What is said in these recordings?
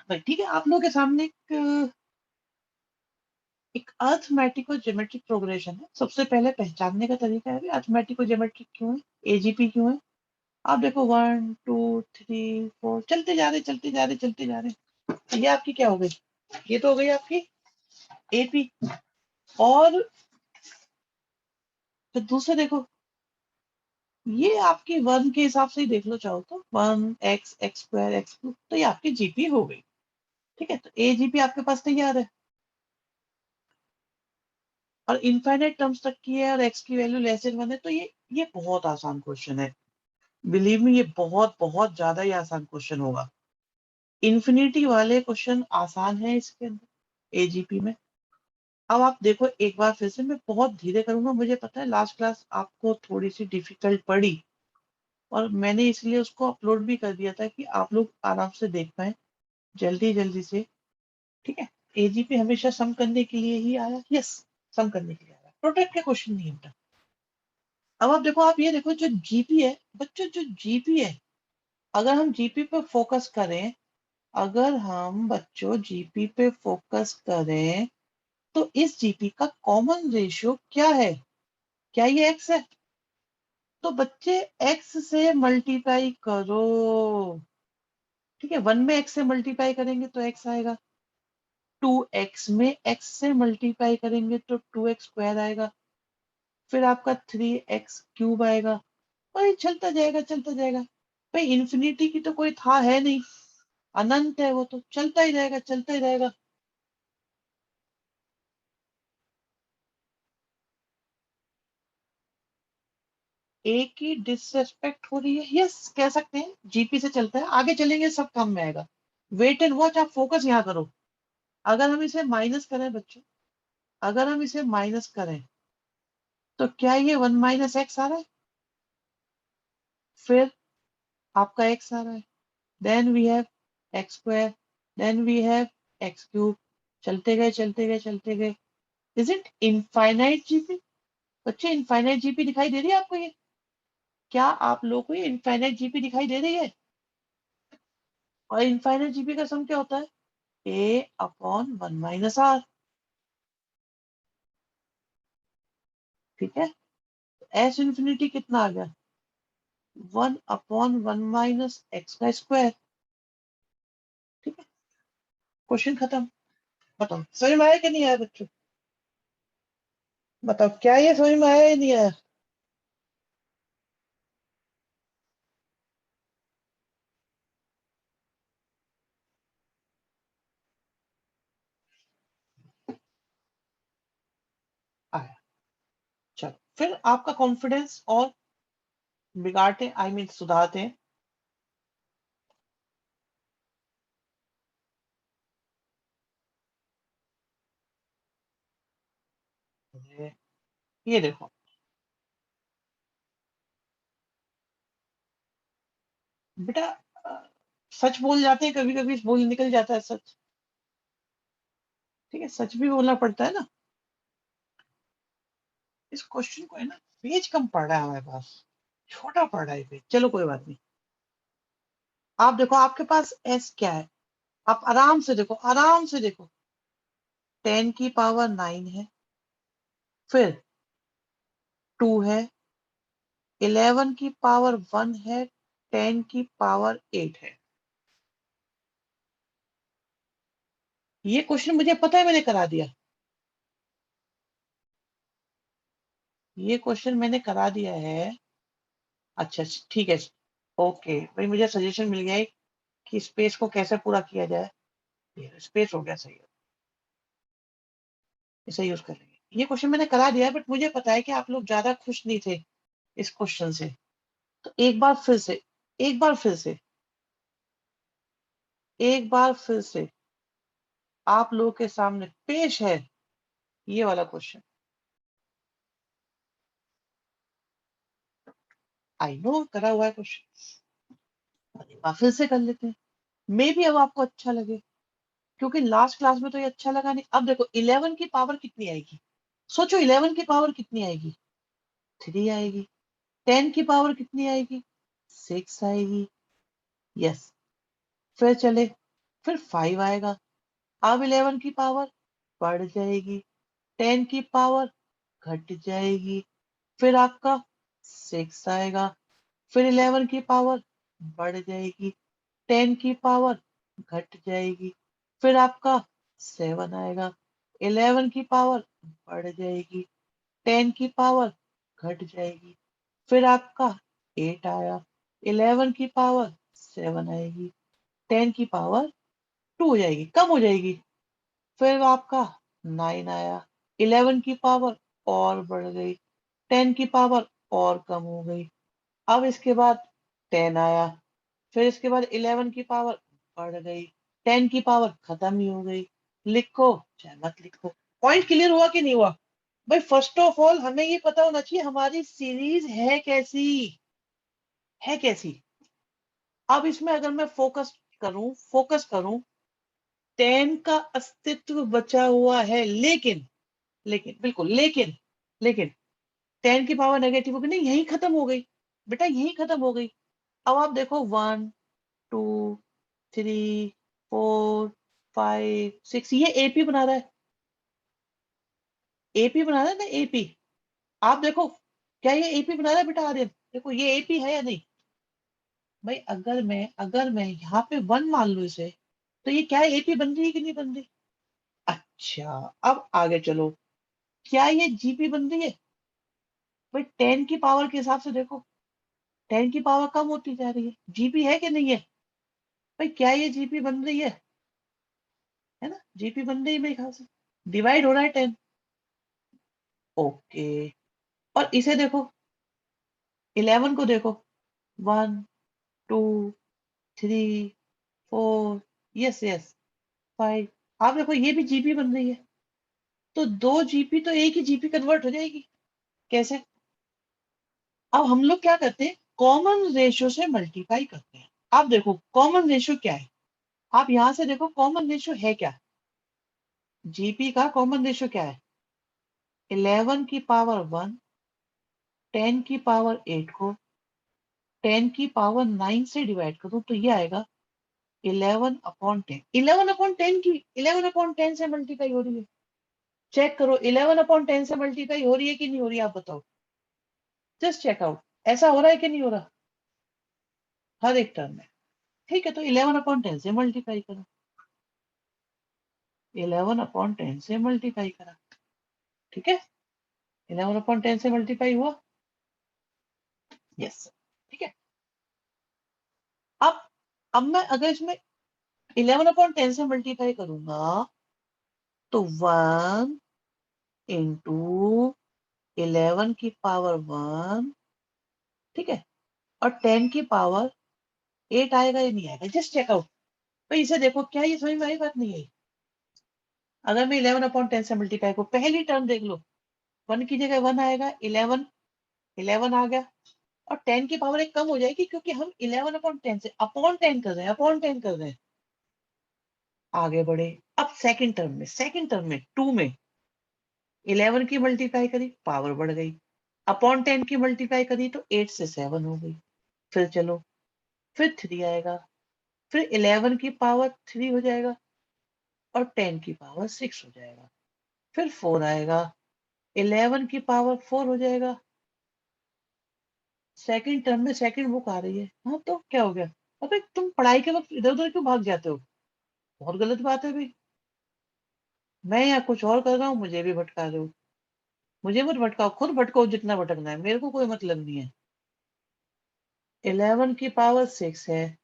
भाई ठीक है, आप लोगों के सामने एक अर्थमेटिक और ज्योमेट्रिक प्रोग्रेशन है। सबसे पहले पहचानने का तरीका है अर्थमेटिक और ज्योमेट्रिक क्यों है, एजीपी क्यों है। आप देखो 1 2 3 4 चलते जा रहे चलते जा रहे चलते जा रहे, ये आपकी क्या हो गई, ये तो हो गई आपकी एपी। और फिर दूसरे देखो, ये आपकी वन के हिसाब से ही देख लो चाहो तो, 1 x x² तो ये आपकी जीपी हो गई। ठीक है, तो ए जीपी आपके पास तैयार है और इनफाइनाइट टर्म्स तक की है और एक्स की वैल्यू लेस देन 1 है, तो ये बहुत आसान क्वेश्चन है। बिलीव मी, ये बहुत बहुत ज्यादा ही आसान क्वेश्चन होगा। इन्फिनिटी वाले क्वेश्चन आसान है इसके अंदर एजीपी में। अब आप देखो एक बार फिर से, मैं बहुत धीरे करूंगा, मुझे पता है लास्ट क्लास आपको थोड़ी सी डिफिकल्ट पड़ी और मैंने इसलिए उसको अपलोड भी कर दिया था कि आप लोग आराम से देख पाए जल्दी जल्दी से। ठीक है, एजीपी हमेशा सम करने के लिए ही आया, यस, सम करने के लिए आया, प्रोडक्ट के क्वेश्चन नहीं होता। अब आप देखो, आप ये देखो जो जीपी है बच्चों, जो जीपी है, अगर हम जीपी पे फोकस करें, अगर हम बच्चों जीपी पे फोकस करें तो इस जीपी का कॉमन रेशियो क्या है, क्या ये एक्स है? तो बच्चे एक्स से मल्टीप्लाई करो। ठीक है, 1 में एक्स से मल्टीप्लाई करेंगे तो एक्स आएगा, 2x में एक्स से मल्टीप्लाई करेंगे तो 2x² आएगा, फिर आपका 3x³ आएगा। और चलता जाएगा चलता जाएगा। भाई इन्फिनिटी की तो कोई था है नहीं, अनंत है, वो तो चलता ही रहेगा चलता ही रहेगा। ए की डिसरेस्पेक्ट हो रही है, यस कह सकते हैं, जीपी से चलता है, आगे चलेंगे सब काम में आएगा। वेट एंड वॉच, आप फोकस यहाँ करो। अगर हम इसे माइनस करें बच्चों, अगर हम इसे माइनस करें तो क्या ये 1 - x आ रहा है? फिर आपका x आ रहा है, then we have x², then we have x³। चलते गए चलते गए चलते गए। Is it infinite GP? बच्चे इनफाइनाइट जीपी दिखाई दे रही है आपको ये? क्या आप लोगों को ये इनफाइनाइट जीपी दिखाई दे रही है? और इनफाइनाइट जीपी का सम क्या होता है? a/1 - r। ठीक है, एस इन्फिनिटी कितना आ गया? 1/1 - x²। ठीक है, क्वेश्चन खत्म। बताओ समझ में आया कि नहीं आया बच्चों? बताओ क्या ये समझ में आया या नहीं आया? आया। चलो फिर आपका कॉन्फिडेंस और बिगाड़ते, आई मीन सुधारते हैं। ये देखो, बेटा सच बोल जाते हैं, कभी कभी बोल निकल जाता है सच। ठीक है, सच भी बोलना पड़ता है ना। इस क्वेश्चन को है ना, पेज कम पड़ रहा है हमारे पास, छोटा पड़ रहा है पेज, चलो कोई बात नहीं। आप देखो आपके पास एस क्या है, आप आराम से देखो आराम से देखो, 10⁹ है, फिर 2 है, 11⁻1 है, 10⁸ है। ये क्वेश्चन मुझे पता है, मैंने करा दिया, ये क्वेश्चन मैंने करा दिया है। अच्छा ठीक है, ओके भाई, मुझे सजेशन मिल गया है कि स्पेस को कैसे पूरा किया जाए। ये स्पेस हो गया, सही है, इसे यूज कर लेंगे। ये क्वेश्चन मैंने करा दिया है, बट मुझे पता है कि आप लोग ज्यादा खुश नहीं थे इस क्वेश्चन से। तो एक बार फिर से, एक बार फिर से, एक बार फिर से आप लोगों के सामने पेश है ये वाला क्वेश्चन। आई नो करा हुआ है क्वेश्चन, एक बार फिर से कर लेते हैं, मे भी अब आपको अच्छा लगे, क्योंकि लास्ट क्लास में तो ये अच्छा लगा नहीं। अब देखो 11 की पावर कितनी आएगी, सोचो 11 की पावर कितनी आएगी, 3 आएगी। 10 की पावर कितनी आएगी, 6 आएगी। यस, फिर चले फिर 5 आएगा। अब 11 की पावर बढ़ जाएगी, 10 की पावर घट जाएगी, फिर आपका 6 आएगा, फिर 11 की पावर बढ़ जाएगी, 10 की पावर घट जाएगी, फिर आपका 7 आएगा, 11 की पावर बढ़ जाएगी, 10 की पावर घट जाएगी, फिर आपका 8 आया, 11 की पावर 7 आएगी, 10 की पावर 2 हो जाएगी, कम हो जाएगी, फिर आपका 9 आया, 11 की पावर और बढ़ गई, 10 की पावर और कम हो गई, अब इसके बाद 10 आया, फिर इसके बाद 11 की पावर बढ़ गई, 10 की पावर खत्म ही हो गई। लिखो चाहे मत लिखो, पॉइंट क्लियर हुआ कि नहीं हुआ? भाई फर्स्ट ऑफ ऑल हमें ये पता होना चाहिए हमारी सीरीज है कैसी। अब इसमें अगर मैं फोकस करूं 10 का अस्तित्व बचा हुआ है, लेकिन बिल्कुल लेकिन 10 की पावर नेगेटिव होगी नहीं, यही खत्म हो गई बेटा, यही खत्म हो गई। अब आप देखो 1 2 3 4 5 6, ये एपी बना रहा है, एपी बना रहा है ना, एपी। आप देखो क्या ये एपी बना रहा है बेटा आर्यन? देखो ये एपी है या नहीं? भाई अगर मैं यहाँ पे 1 मान लू इसे, तो ये क्या है, एपी बन रही है कि नहीं बन रही? अच्छा, अब आगे चलो, क्या ये जीपी बन रही है? भाई 10 की पावर के हिसाब से देखो, 10 की पावर कम होती जा रही है, जीपी है कि नहीं है? भाई क्या ये जीपी बन रही है ना, जीपी बन रही है मेरे ख्याल से, डिवाइड हो रहा है 10। ओके, और इसे देखो, 11 को देखो, 1 2 3 4, यस यस 5, आप देखो ये भी जीपी बन रही है, तो दो जीपी तो एक ही जीपी कन्वर्ट हो जाएगी। कैसे? अब हम लोग क्या करते हैं, कॉमन रेशियो से मल्टीप्लाई करते हैं। आप देखो कॉमन रेशियो क्या है, आप यहां से देखो कॉमन रेशियो है क्या, जीपी का कॉमन रेशियो क्या है, 11 की पावर 1, 10 की पावर 8 को 10 की पावर 9 से डिवाइड करो तो ये आएगा 11/10। 11/10 की 11/10 से मल्टीप्लाई हो रही है, चेक करो 11/10 से मल्टीप्लाई हो रही है कि नहीं हो रही है, आप बताओ, जस्ट चेक आउट, ऐसा हो रहा है कि नहीं हो रहा हर एक टर्म में? ठीक है, तो 11/10 से मल्टीप्लाई करो, 11/10 से मल्टीप्लाई करा, ठीक है, 11/10 से मल्टीप्लाई हुआ, यस, ठीक है। अब अब मैं अगर इसमें 11/10 से मल्टीप्लाई करूंगा तो 1 इंटू 11 की पावर 1, ठीक है, और 10 की पावर 8 आएगा या नहीं आएगा, जस्ट चेक आउट। तो इसे देखो, क्या ये समझ में आई बात नहीं आई? अगर मैं 11/10 से मल्टीप्लाई को, पहली टर्म देख लो, 1 की जगह 1 आएगा, 11 आ गया, और 10 की पावर एक कम हो जाएगी क्योंकि हम 11/10 से अपॉन 10 कर रहे हैं, अपॉन 10 कर रहे हैं। आगे बढ़े, अब सेकंड टर्म में 2 में 11 की मल्टीप्लाई करी, पावर बढ़ गई, अपॉन 10 की मल्टीप्लाई करी तो 8 से 7 हो गई, फिर चलो, फिर 3 आएगा, फिर 11 की पावर 3 हो जाएगा और 10 की पावर 6 हो जाएगा, फिर 4 आएगा, 11 की पावर 4 हो जाएगा। सेकंड टर्म में सेकंड बुक आ रही है, हाँ तो क्या हो गया? अबे तुम पढ़ाई के वक्त इधर उधर क्यों भाग जाते हो? बहुत गलत बात है भाई, मैं यहाँ कुछ और कर रहा हूँ, मुझे भी भटका रहे हो। मुझे मत भटकाओ, खुद भटको जितना भटकना है, मेरे को कोई मतलब नहीं है। 11 की पावर 6 है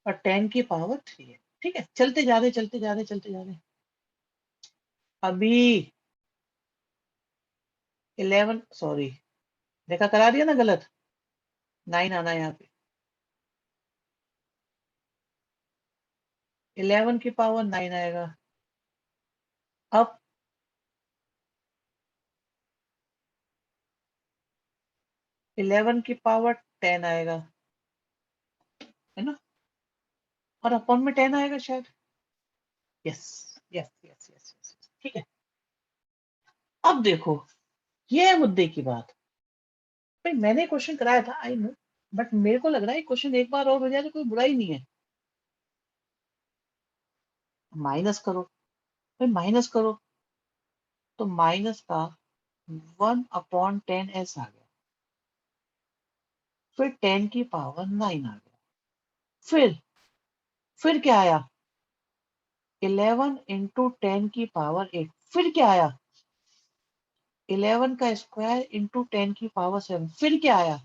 और 10 की पावर 3 है, ठीक है, चलते जा रहे। अभी 11, सॉरी, देखा करा दिया ना गलत, 9 आना है यहाँ पे, 11 की पावर 9 आएगा। अब 11 की पावर 10 आएगा, है ना, और अपॉन में 10 आएगा शायद, यस यस, ठीक है। अब देखो, ये है मुद्दे की बात। भाई मैंने क्वेश्चन कराया था, आई नो, बट मेरे को लग रहा है क्वेश्चन एक बार और हो जाए तो कोई बुरा ही नहीं है। माइनस करो भाई, माइनस करो, तो माइनस का 1/10s आ गया, फिर 10⁹ आ गया, फिर क्या आया, 11 इंटू 10⁸, फिर क्या आया, 11 का स्क्वायर इंटू 10⁷, फिर क्या आया,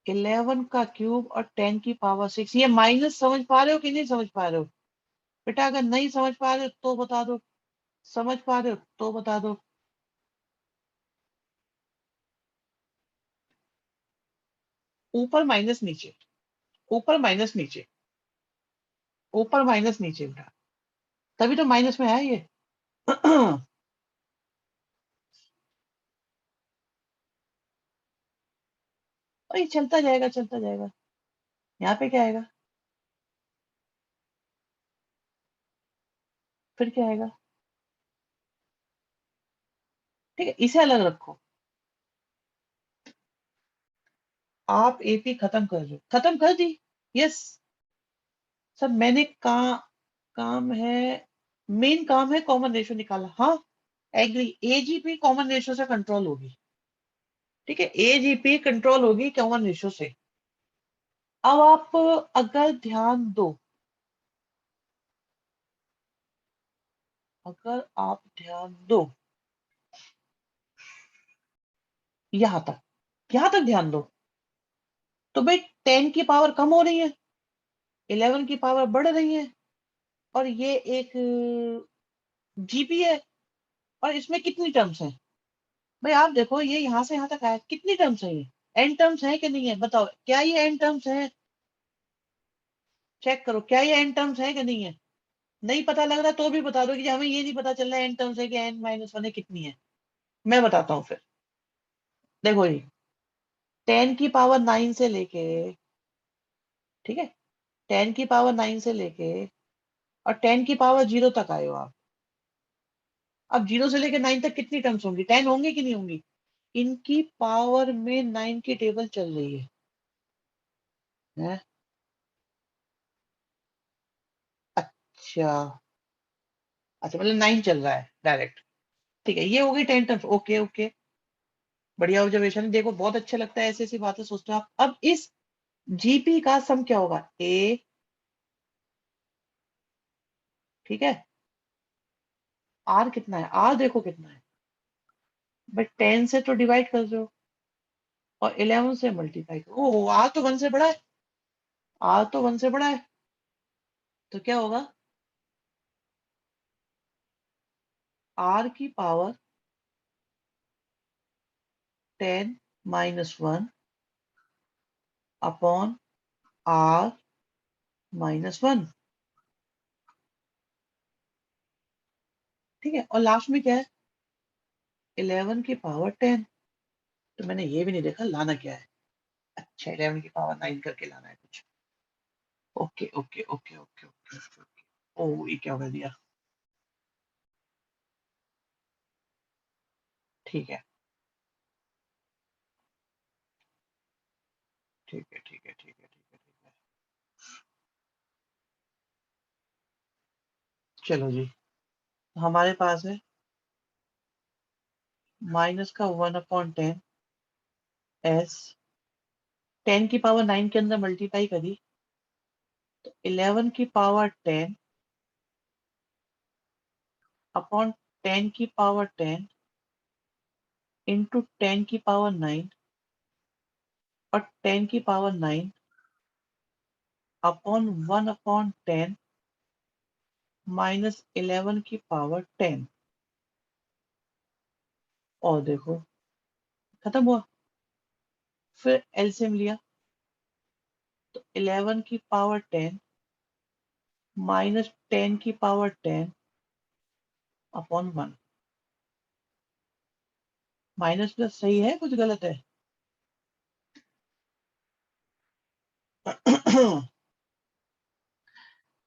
11 का क्यूब और 10⁶। ये माइनस समझ पा रहे हो कि नहीं समझ पा रहे हो बेटा? अगर नहीं समझ पा रहे हो तो बता दो, समझ पा रहे हो तो बता दो। ऊपर माइनस नीचे, ऊपर माइनस नीचे, ऊपर माइनस नीचे बेटा, तभी तो माइनस में है ये। और ये चलता जाएगा, चलता जाएगा। यहाँ पे क्या आएगा, फिर क्या आएगा, ठीक है, इसे अलग रखो। आप एपी खत्म कर दो, खत्म कर दी, यस। सब मैंने काम है, मेन काम है कॉमन रेशियो निकाला, हाँ एग्री। एजीपी कॉमन रेशियो से कंट्रोल होगी, ठीक है, एजीपी कंट्रोल होगी कॉमन रेशियो से। अब आप अगर ध्यान दो, अगर आप ध्यान दो यहां तक, यहां तक ध्यान दो, तो भाई 10 की पावर कम हो रही है, 11 की पावर बढ़ रही है, और ये एक जीपी है, और इसमें कितनी टर्म्स हैं भाई? आप देखो, ये यहां से यहां तक आया, कितनी टर्म्स है, ये एन टर्म्स है कि नहीं है, बताओ क्या ये एन टर्म्स है? चेक करो, क्या ये एन टर्म्स है कि नहीं है? नहीं पता लग रहा तो भी बता दो कि हमें ये नहीं पता चल रहा एन टर्म्स है कि n-1 है, कितनी है। मैं बताता हूँ फिर, देखो जी, 10 की पावर 9 से लेके, ठीक है, 10 की पावर 9 से लेके और 10 की पावर 0 तक आए हो आप। अब 0 से लेके 9 तक कितनी टर्म्स होंगी, 10 होंगी कि नहीं होंगी? इनकी पावर में 9 की टेबल चल रही है? अच्छा, अच्छा, मतलब 9 चल रहा है डायरेक्ट, ठीक है, ये हो गई 10 टर्म्स, ओके ओके, बढ़िया ऑब्जर्वेशन है। देखो बहुत अच्छा लगता है ऐसी ऐसी बातें सोचते हो आप। अब इस जीपी का सम क्या होगा, ए, ठीक है, आर कितना है, आर देखो कितना है, बट 10 से तो डिवाइड कर दो और 11 से मल्टीप्लाई करो, ओह आर तो 1 से बड़ा है, आर तो 1 से बड़ा है, तो क्या होगा, r⁻10 -1 अपॉन r-1, ठीक है, और लास्ट में क्या है, 11 की पावर 10। तो मैंने ये भी नहीं देखा लाना क्या है, अच्छा 11 की पावर 9 करके लाना है कुछ, okay okay okay okay okay okay, ओ ये क्या कर दिया, ठीक है ठीक है ठीक है ठीक है ठीक है ठीक है, चलो जी, हमारे पास है माइनस का 1/10 s, 10 की पावर 9 के अंदर मल्टीप्लाई करी, तो 11 की पावर 10 अपॉन 10 की पावर 10 इंटू 10 की पावर 9 और 10 की पावर 9 अपॉन 1/10 माइनस 11 की पावर 10, और देखो खत्म हुआ, फिर एलसीएम लिया, तो 11 की पावर 10 माइनस 10 की पावर 10 अपॉन 1, माइनस प्लस सही है कुछ गलत है?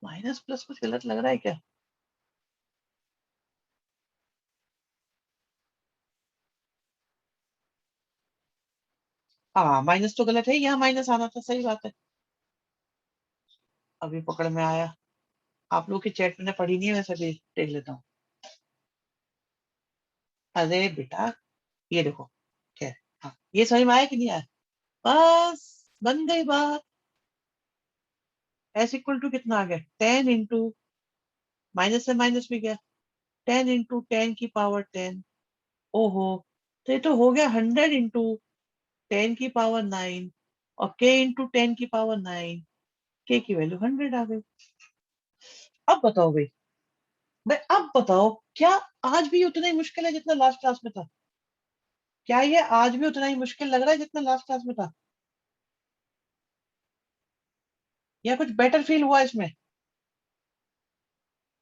माइनस प्लस कुछ गलत लग रहा है क्या? हाँ माइनस तो गलत है, यहाँ माइनस आना था, सही बात है, अभी पकड़ में आया। आप लोग की चैट मैंने पढ़ी नहीं है, वैसे भी देख लेता हूँ। अरे बेटा ये देखो, क्या हाँ, ये समझ में आया कि नहीं आया? बस बन गई बात। एस इक्वल टू कितना आ गया? 10 इंटू, माइनस से माइनस भी गया, 10 इंटू 10 की पावर 10। ओहो, तो ये तो हो गया 100 इंटू 10 की पावर 9, और k इंटू 10 की पावर 9, k की वैल्यू 100 आ गई। अब बताओ भाई, अब बताओ, क्या आज भी उतना ही मुश्किल है जितना लास्ट क्लास में था? क्या ये आज भी उतना ही मुश्किल लग रहा है जितना लास्ट क्लास में था, या कुछ बेटर फील हुआ इसमें?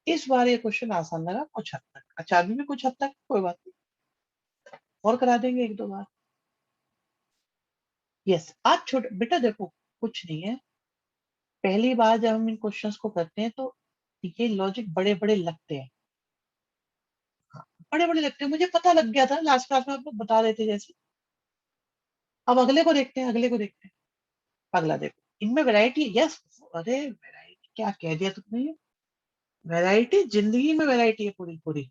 इस बार ये क्वेश्चन आसान लगा कुछ हद तक, अच्छा अभी भी कुछ हद तक, कोई बात नहीं, और करा देंगे एक दो बार। यस, आज छोटे बेटा देखो, कुछ नहीं है, पहली बार जब हम इन क्वेश्चंस को करते हैं तो ये लॉजिक बड़े बड़े लगते हैं। हाँ, बड़े बड़े लगते हैं, मुझे पता लग गया था लास्ट क्लास में, आप लोग बता रहे थे जैसे। अब अगले को देखते हैं, अगले को देखते हैं। अगला देखो, इनमें वैरायटी, यस। अरे वैरायटी क्या कह दिया तुमने, ये वैरायटी, जिंदगी में वैरायटी है पूरी पूरी।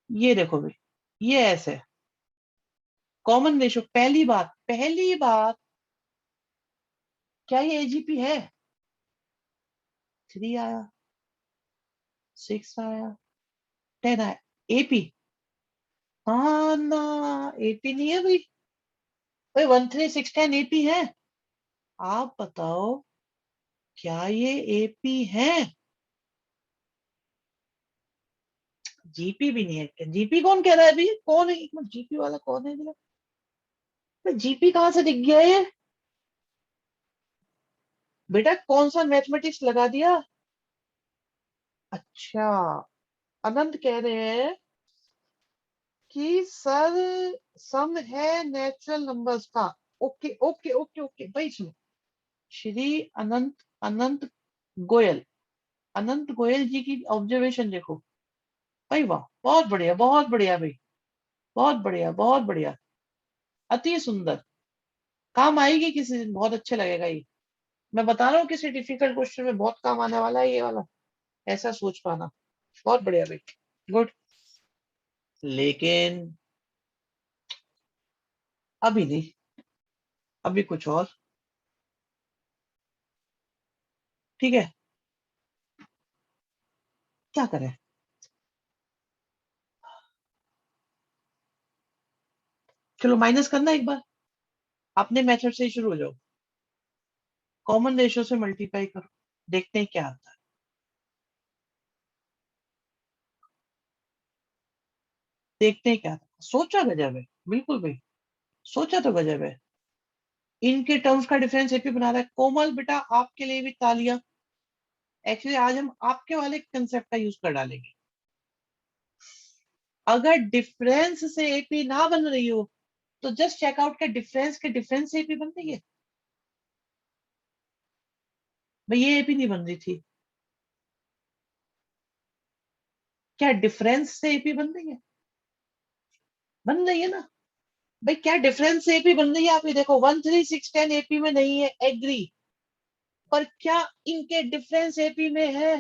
ये देखो भाई, ये ऐसे कॉमन रेशो, पहली बात, क्या ये एजीपी है? 3 आया, 6 आया, 10 आया, एपी? हाँ ना, एपी नहीं है भाई। भाई 1 3 6 10 एपी है? आप बताओ, क्या ये एपी है? जीपी भी नहीं है? जीपी कौन कह रहा है अभी, कौन है, एक मिनट, जीपी वाला कौन है? जीपी कहाँ से दिख गया ये? बेटा कौन सा मैथमेटिक्स लगा दिया? अच्छा, अनंत कह रहे हैं कि सर सम है नेचुरल नंबर्स का। ओके ओके ओके ओके भाई, सुनो, श्री अनंत, अनंत गोयल, अनंत गोयल जी की ऑब्जर्वेशन देखो। भाई वाह, बहुत बढ़िया, बहुत बढ़िया भाई, बहुत बढ़िया, बहुत बढ़िया, अति सुंदर, काम आएगी किसी दिन, बहुत अच्छा लगेगा ये। मैं बता रहा हूँ, किसी डिफिकल्ट क्वेश्चन में बहुत काम आने वाला है ये वाला, ऐसा सोच पाना। बहुत बढ़िया भाई, गुड। लेकिन अभी नहीं, अभी कुछ और, ठीक है? क्या करें? चलो माइनस करना एक बार, अपने मेथड से ही शुरू हो जाओ, कॉमन रेशियो से मल्टीप्लाई करो, देखते हैं क्या आता है। देखते हैं क्या आता है, सोचा गजब है, बिल्कुल भाई, सोचा तो गजब है। इनके टर्म्स का डिफरेंस एपी बना रहा है कोमल बेटा, आपके लिए भी तालियां। एक्चुअली आज हम आपके वाले कंसेप्ट का यूज कर डालेंगे। अगर डिफरेंस से एपी ना बन रही हो तो जस्ट चेकआउट के डिफरेंस से एपी बन रही है। भाई ये एपी नहीं बन रही थी, क्या डिफरेंस से एपी बन रही है? बन रही है ना। भाई क्या डिफरेंस से एपी बन रही है? आप ये देखो, 1 3 6 10 एपी में नहीं है, एग्री, पर क्या इनके डिफरेंस एपी में है?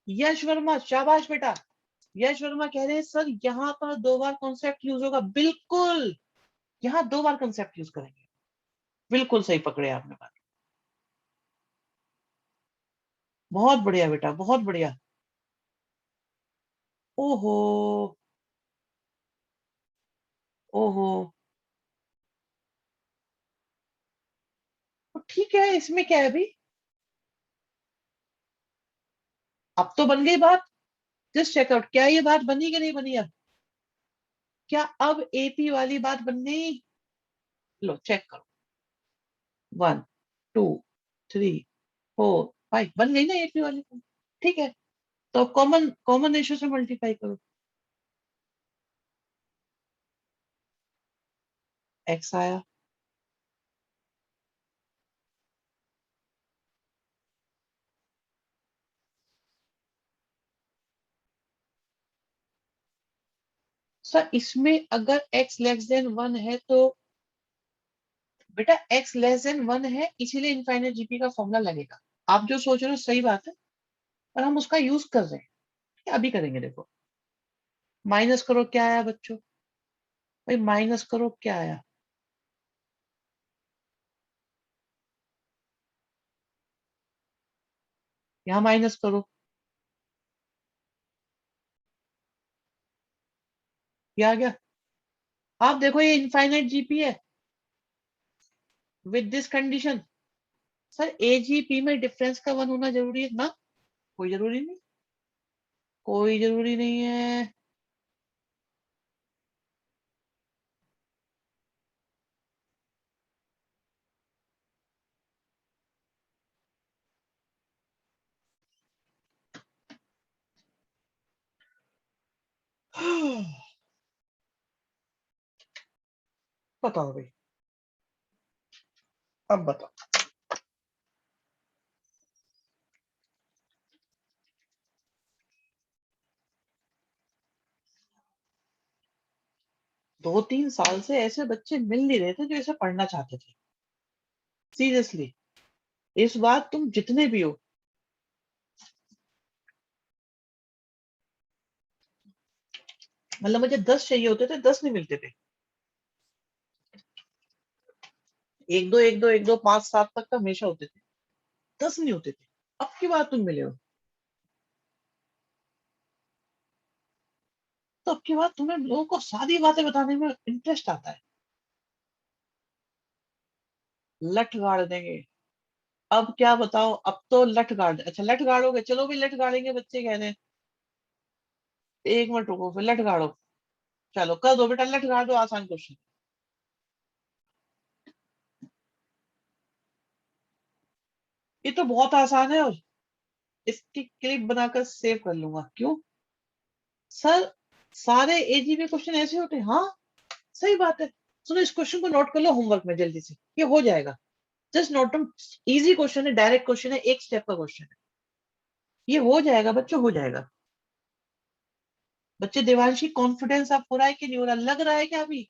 यश वर्मा, शाबाश बेटा। यश वर्मा कह रहे हैं सर यहाँ पर 2 बार कॉन्सेप्ट यूज होगा, बिल्कुल, यहाँ 2 बार कॉन्सेप्ट यूज करेंगे, बिल्कुल सही पकड़े आपने बात। बहुत बढ़िया बेटा, बहुत बढ़िया। ओहो, ओहो, तो ठीक है, इसमें क्या है अभी? अब तो बन गई बात, जस्ट चेकआउट, क्या ये बात बनी कि नहीं बनी अब? क्या अब एपी वाली बात बन गई? लो चेक करो, 1 2 3 4 5 बन गई ना एपी वाली बात? ठीक है, तो कॉमन कॉमन रेशियो से मल्टीप्लाई करो, एक्स आया। सर इसमें अगर x लेस देन 1 है तो, बेटा x लेस देन 1 है, इसीलिए इनफाइनाइट जीपी का फॉर्मूला लगेगा। आप जो सोच रहे हो सही बात है, और हम उसका यूज कर रहे हैं। क्या अभी करेंगे, देखो माइनस करो क्या आया बच्चों, भाई माइनस करो क्या आया, यहाँ माइनस करो, क्या आ गया। आप देखो ये इनफाइनाइट जीपी है with this condition. Sir AGP में डिफरेंस का वन होना जरूरी है ना? कोई जरूरी नहीं, कोई जरूरी नहीं है। बताओ भाई, अब बताओ। 2-3 साल से ऐसे बच्चे मिल नहीं रहे थे जो ऐसे पढ़ना चाहते थे, सीरियसली। इस बार तुम जितने भी हो, मतलब मुझे 10 चाहिए होते थे, 10 नहीं मिलते थे। एक दो एक दो एक दो 5-7 तक का हमेशा होते थे, 10 नहीं होते थे। अब की बात तुम मिले हो, तो अब की बात तुम्हें लोगों को सारी बातें बताने में इंटरेस्ट आता है। लठ गाड़ देंगे। अब क्या बताओ, अब तो लठ गाड़, अच्छा लठ गाड़ोगे, चलो भी लठ गाड़ेंगे बच्चे कह रहे हैं। एक मिनट रुको, फिर लठ गाड़ो। चलो कर दो बेटा, लठ गाड़ दो, आसान क्वेश्चन। ये तो बहुत आसान है, और इसकी क्लिप बनाकर सेव कर लूंगा, क्यों? सर सारे एजीबी क्वेश्चन ऐसे होते हैं, हाँ सही बात है। सुनो इस क्वेश्चन को नोट कर लो होमवर्क में जल्दी से, ये हो जाएगा। Just note down. Easy question है, डायरेक्ट क्वेश्चन है, एक स्टेप का क्वेश्चन है। ये हो जाएगा बच्चों, हो जाएगा। बच्चे देवांशी कॉन्फिडेंस आप हो रहा है कि नहीं हो रहा, लग रहा है क्या अभी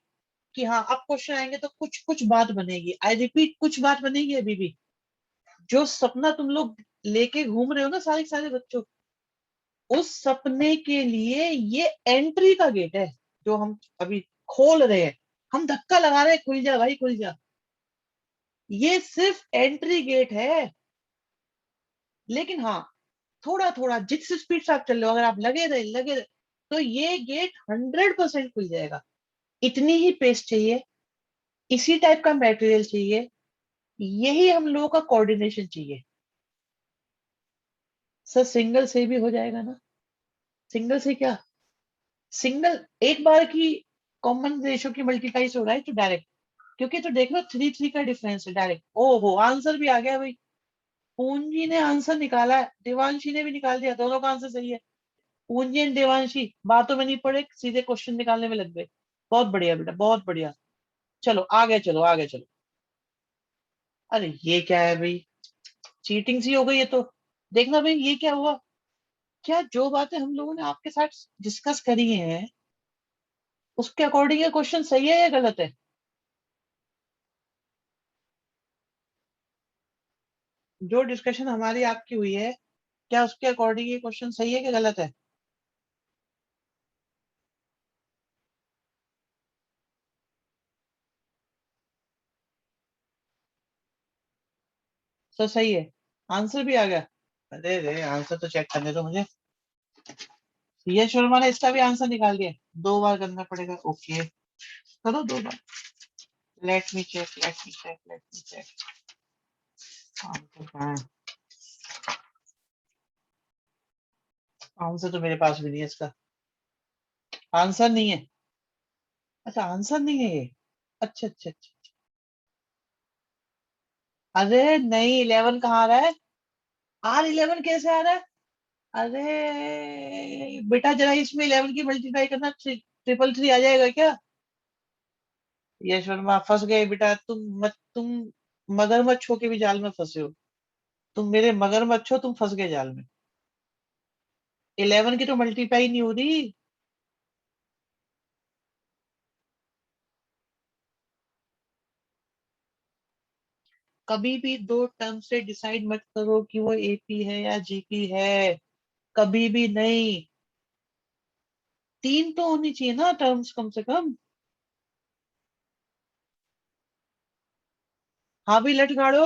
कि हाँ अब क्वेश्चन आएंगे तो कुछ कुछ बात बनेगी? आई रिपीट, कुछ बात बनेगी अभी भी। जो सपना तुम लोग लेके घूम रहे हो ना सारे सारे बच्चों, उस सपने के लिए ये एंट्री का गेट है जो हम अभी खोल रहे हैं। हम धक्का लगा रहे हैं, खुल जा भाई खुल जा। ये सिर्फ एंट्री गेट है। लेकिन हाँ, थोड़ा थोड़ा जिस स्पीड से आप चल रहे हो, अगर आप लगे रहे तो ये गेट 100% खुल जाएगा। इतनी ही पेस चाहिए, इसी टाइप का मटेरियल चाहिए, यही हम लोगों का कोऑर्डिनेशन चाहिए। सर सिंगल से भी हो जाएगा ना? सिंगल से क्या, सिंगल एक बार की कॉमन रेशो की मल्टीप्लाई से हो रहा है तो डायरेक्ट, क्योंकि तो देख लो 3-3 का डिफरेंस है डायरेक्ट। ओहो आंसर भी आ गया भाई, पूंजी ने आंसर निकाला है, देवांशी ने भी निकाल दिया, दोनों का आंसर सही है। पूंजी एंड देवांशी बातों में नहीं पड़े, सीधे क्वेश्चन निकालने में लग गए। बहुत बढ़िया बेटा, बहुत बढ़िया। चलो आगे चलो, आगे चलो। अरे ये क्या है भाई, चीटिंग सी हो गई ये तो। देखना भाई ये क्या हुआ, क्या जो बातें हम लोगों ने आपके साथ डिस्कस करी हैं उसके अकॉर्डिंग ये क्वेश्चन सही है या गलत है? जो डिस्कशन हमारी आपकी हुई है, क्या उसके अकॉर्डिंग ये क्वेश्चन सही है कि गलत है? सर सही है, आंसर भी आ गया। अरे रे, आंसर तो चेक करने दो मुझे। यश शर्मा ने इसका भी आंसर निकाल दिया। 2 बार करना पड़ेगा, ओके करो 2 बार। Let me check, let me check, let me check. Answer कहाँ है? आंसर तो मेरे पास भी नहीं है इसका। आंसर नहीं है, अच्छा आंसर नहीं है ये। अच्छा अच्छा अच्छा। अरे नहीं, 11 कहाँ आ रहा है? R11 कैसे आ रहा है? अरे बेटा जरा इसमें 11 की मल्टीप्लाई करना, 333 आ जाएगा क्या? यश वर्मा फंस गए बेटा, तुम मगरमच्छ हो के भी जाल में फंसे हो। तुम मेरे मगरमच्छ हो, तुम फंस गए जाल में। 11 की तो मल्टीप्लाई नहीं हो रही। कभी भी दो टर्म से डिसाइड मत करो कि वो एपी है या जीपी है, कभी भी नहीं। तीन तो होनी चाहिए ना टर्म्स कम से कम। हाँ भी लठ गाड़ो,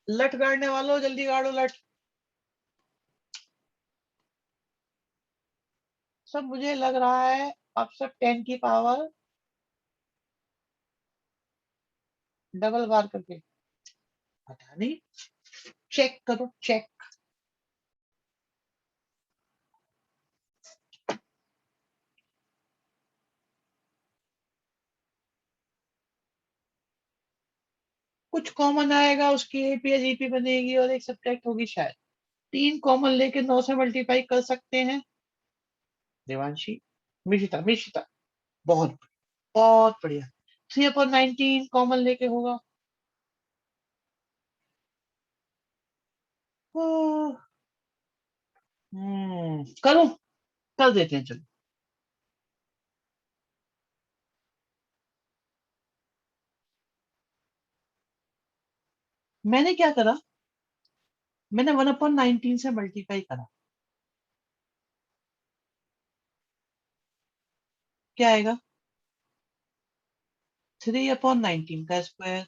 लठ गाड़ने वालों जल्दी गाड़ो लठ। सब मुझे लग रहा है अब सब 10 की पावर डबल बार करके, पता नहीं, चेक करो चेक। कुछ कॉमन आएगा, उसकी एपी या जीपी बनेगी और एक सब्ट्रैक्ट होगी शायद। तीन कॉमन लेके 9 से मल्टीप्लाई कर सकते हैं देवांशी। मिशिता मिशिता, बहुत बहुत बढ़िया। 3/19 कॉमन लेके होगा। करूं, कर देते हैं चलो। मैंने क्या करा, मैंने 1/19 से मल्टीप्लाई करा। क्या आएगा? 3/19 का स्क्वायर,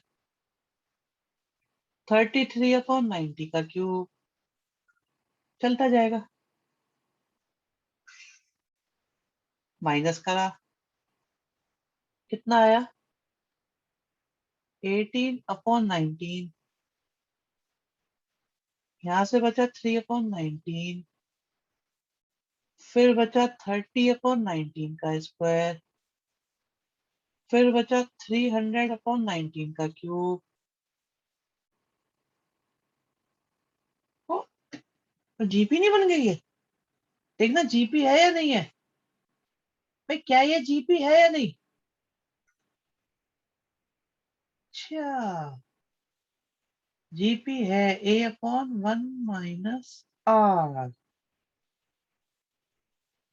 33/90 का क्यूब, चलता जाएगा। माइनस करा, कितना आया? 18/19। यहां से बचा 3/19, फिर बचा 30/19 का स्क्वायर, फिर बचा 300/19 का क्यूब। तो जीपी नहीं बन गई है? देखना जीपी है या नहीं है। भाई क्या ये जीपी है या नहीं? अच्छा, जीपी है A/1 - R।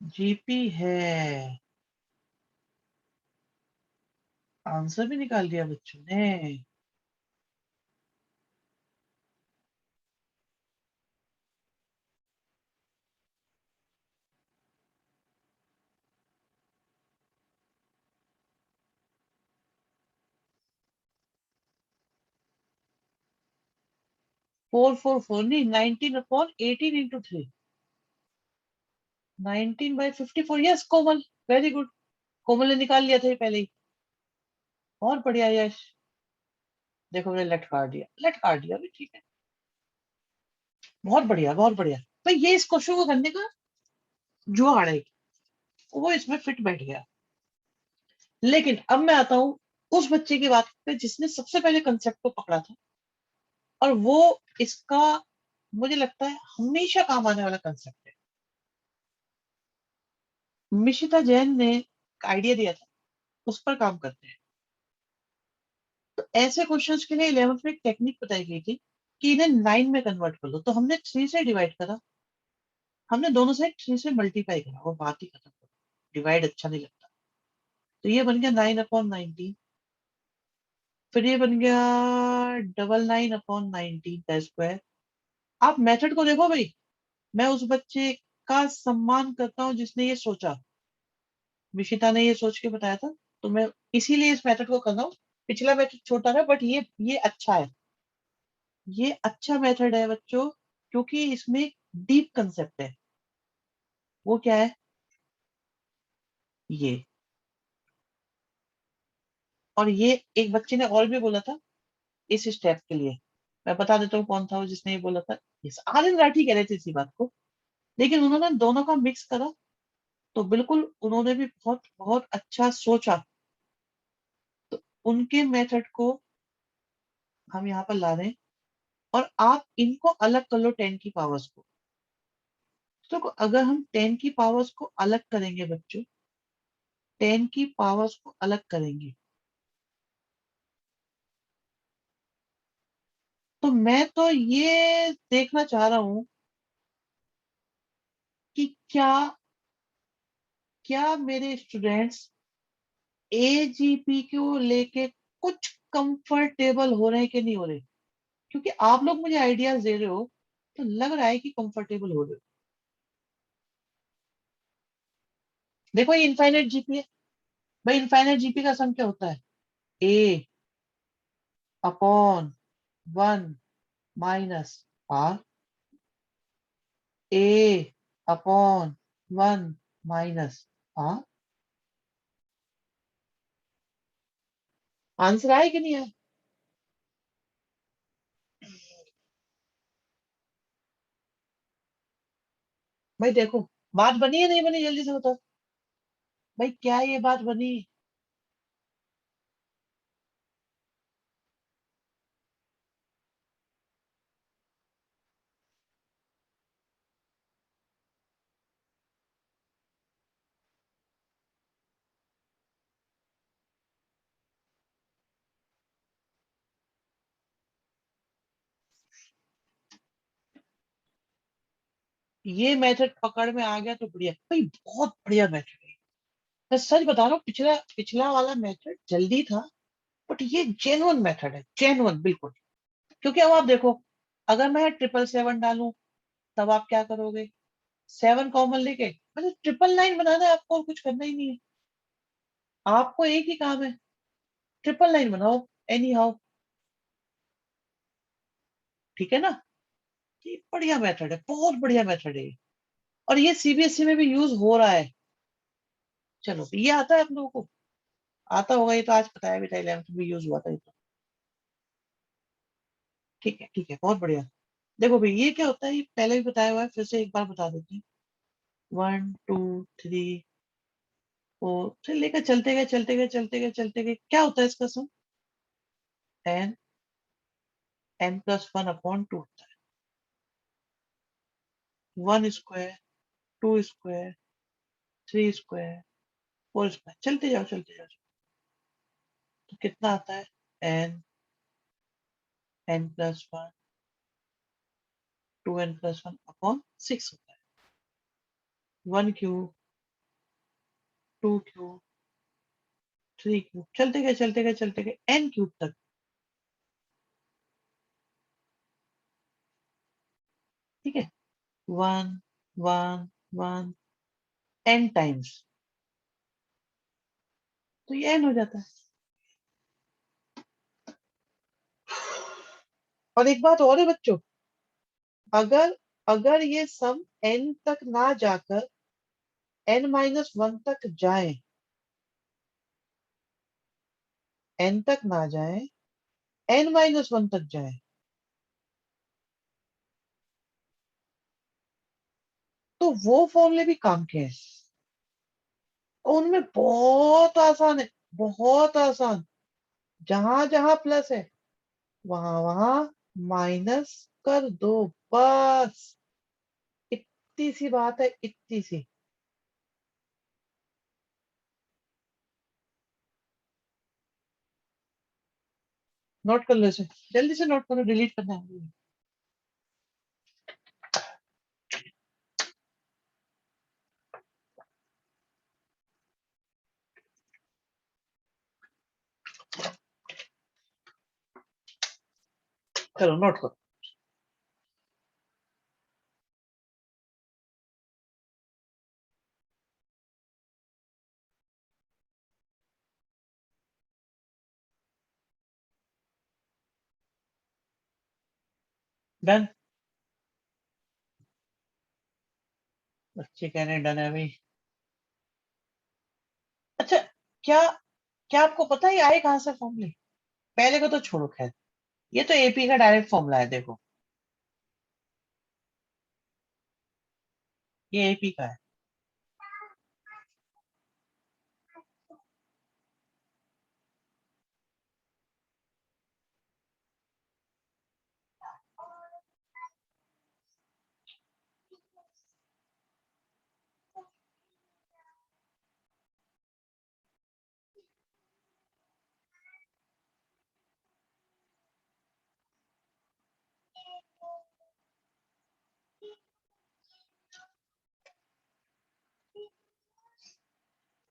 जीपी है। आंसर भी निकाल दिया बच्चों ने। 444 नहीं, 19/18 × 3। 19/54, यस कोमल। वेरी गुड, कोमल ने निकाल लिया था ये पहले ही। बहुत बढ़िया यश। देखो मैंने लट काट दिया, लट काट दिया भी ठीक है। बहुत बढ़िया बहुत बढ़िया। तो ये इस क्वेश्चन को करने का जुगाड़ है, वो इसमें फिट बैठ गया। लेकिन अब मैं आता हूँ उस बच्चे की बात पे जिसने सबसे पहले कंसेप्ट को पकड़ा था, और वो इसका मुझे लगता है हमेशा काम आने वाला कंसेप्ट है। मिशिता जैन ने आइडिया दिया था, उस पर काम करते हैं। तो ऐसे क्वेश्चंस के लिए 11th में एक टेक्निक बताई गई थी कि इन्हें 9 में कन्वर्ट कर लो। तो हमने 3 से डिवाइड करा, हमने दोनों साइड 3 से मल्टीप्लाई करा और बात ही खत्म कर। डिवाइड अच्छा नहीं लगता। तो ये बन गया 9/19। फिर ये बन गया 99/19 का स्क्वायर। आप मेथड को देखो भाई, मैं उस बच्चे का सम्मान करता हूँ जिसने ये सोचा। मिशिता ने ये सोच के बताया था, तो मैं इसीलिए इस मेथड को कर रहा हूँ। पिछला मेथड छोटा था बट ये अच्छा है। ये अच्छा मेथड है बच्चों, क्योंकि इसमें डीप कंसेप्ट है। वो क्या है? ये। और ये एक बच्चे ने और भी बोला था इस स्टेप के लिए। मैं बता देता हूँ कौन था वो जिसने ये बोला था। इस आनंद राठी कह रहे थे इसी बात को, लेकिन उन्होंने दोनों का मिक्स करा। तो बिल्कुल उन्होंने भी बहुत बहुत अच्छा सोचा। तो उनके मेथड को हम यहाँ पर ला रहे हैं, और आप इनको अलग कर लो 10 की पावर्स को। तो अगर हम 10 की पावर्स को अलग करेंगे बच्चों, 10 की पावर्स को अलग करेंगे, तो मैं तो ये देखना चाह रहा हूं कि क्या क्या मेरे स्टूडेंट्स एजीपी को लेके कुछ कंफर्टेबल हो रहे हैं कि नहीं हो रहे, क्योंकि आप लोग मुझे आइडियाज दे रहे हो तो लग रहा है कि कंफर्टेबल हो रहे हो। देखो ये इनफाइनाइट जीपी है भाई, इनफाइनाइट जीपी का सम क्या होता है? A upon one minus r, a upon one minus r. Answer आए कि नहीं आए? भाई देखो, बात बनी है नहीं बनी, जल्दी से बताओ भाई, क्या ये बात बनी? ये मेथड पकड़ में आ गया तो बढ़िया भाई, बहुत बढ़िया मेथड है। मैं सच बता रहा हूँ, पिछला पिछला वाला मेथड जल्दी था, बट ये जेन्युइन मेथड है, जेन्युइन बिल्कुल। क्योंकि अब आप देखो, अगर मैं 777 डालूं तब आप क्या करोगे? 7 कॉमन लेके मतलब 999 बनाना है आपको, और कुछ करना ही नहीं है। आपको एक ही काम है, 999 बनाओ एनी हाउ। ठीक है ना? ये बढ़िया मेथड है, बहुत बढ़िया मेथड है ये। और ये सीबीएसई में भी यूज हो रहा है। चलो ये आता है आप लोगों को, आता होगा, ये तो आज बताया भी था, 11th में यूज हुआ था ये तो। ठीक है ठीक है, बहुत बढ़िया। देखो भाई ये क्या होता है, ये पहले भी बताया हुआ है, फिर से एक बार बता देती हूँ। 1 2 3 4, फिर लेकर चलते गए चलते गए चलते गए चलते गए, क्या होता है इसका sum? N, n plus one upon two होता है। 1 स्क्वायर, 2 स्क्वायर, 3 स्क्वायर, 4 स्क्वायर, चलते जाओ चलते जाओ। तो कितना आता है? N, n plus one, 2n+1 upon 6 होता है। 1 क्यूब, 2 क्यूब, 3 क्यूब, चलते गए चलते गए चलते गए n क्यूब तक। ठीक है, 1 1 1 n टाइम्स, तो ये n हो जाता है। और एक बात और है बच्चों, अगर अगर ये सम n तक ना जाकर n-1 तक जाए, n तक ना जाए, n-1 तक जाए, तो वो फॉर्मूले भी काम के हैं। और उनमें बहुत आसान है, बहुत आसान। जहां जहां प्लस है वहां वहां माइनस कर दो, बस। इतनी सी बात है, इतनी सी। नोट कर लो इसे, जल्दी से नोट करो, डिलीट करना है। चलो नोट करो। डन। बच्चे कहने डन है भाई। अच्छा, क्या क्या आपको पता है ये आए कहां से फॉर्मूले? पहले को तो छोड़ो, खैर। ये तो एपी का डायरेक्ट फॉर्मूला है, देखो। ये एपी का है।